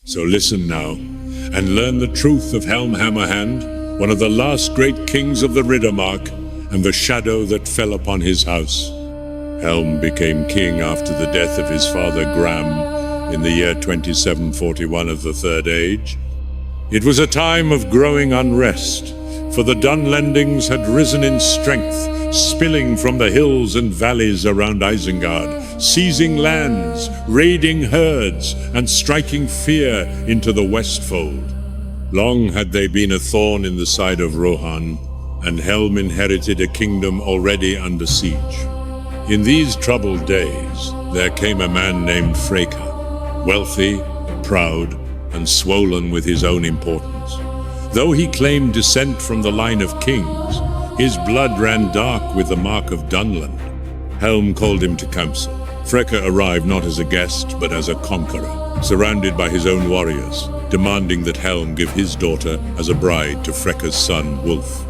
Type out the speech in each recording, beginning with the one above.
So listen now, and learn the truth of Helm Hammerhand, one of the last great kings of the Riddermark, and the shadow that fell upon his house. Helm became king after the death of his father Gram in the year 2741 of the Third Age. It was a time of growing unrest, for the Dunlendings had risen in strength, spilling from the hills and valleys around Isengard, seizing lands, raiding herds, and striking fear into the Westfold. Long had they been a thorn in the side of Rohan, and Helm inherited a kingdom already under siege. In these troubled days, there came a man named Freka, wealthy, proud, and swollen with his own importance. Though he claimed descent from the line of kings, his blood ran dark with the mark of Dunland. Helm called him to council. Freka arrived not as a guest, but as a conqueror, surrounded by his own warriors, demanding that Helm give his daughter as a bride to Freka's son, Wulf.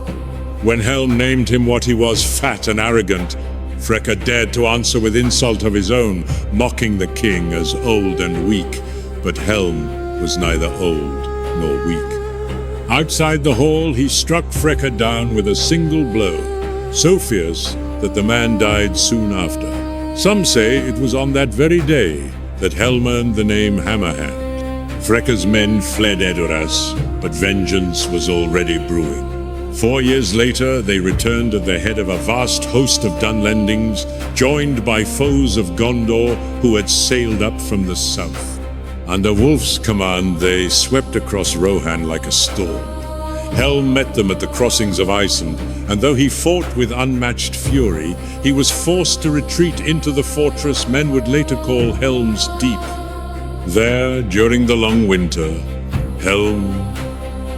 When Helm named him what he was, fat and arrogant, Freka dared to answer with insult of his own, mocking the king as old and weak, but Helm was neither old nor weak. Outside the hall, he struck Freka down with a single blow, so fierce that the man died soon after. Some say it was on that very day that Helm earned the name Hammerhand. Freka's men fled Edoras, but vengeance was already brewing. 4 years later, they returned at the head of a vast host of Dunlendings, joined by foes of Gondor who had sailed up from the south. Under Wulf's command, they swept across Rohan like a storm. Helm met them at the crossings of Isen, and though he fought with unmatched fury, he was forced to retreat into the fortress men would later call Helm's Deep. There, during the long winter, Helm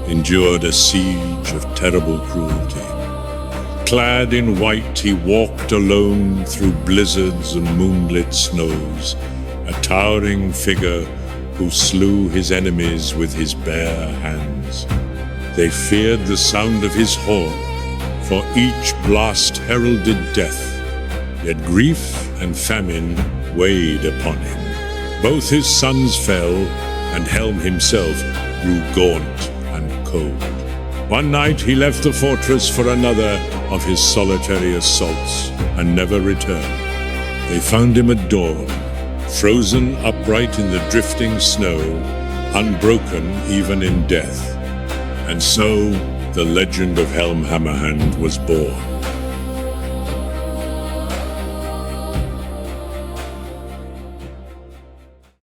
endured a siege of terrible cruelty. Clad in white, he walked alone through blizzards and moonlit snows, a towering figure who slew his enemies with his bare hands. They feared the sound of his horn, for each blast heralded death. Yet grief and famine weighed upon him. Both his sons fell, and Helm himself grew gaunt and cold. One night he left the fortress for another of his solitary assaults, and never returned. They found him at dawn, frozen upright in the drifting snow, unbroken even in death. And so the legend of Helm Hammerhand was born.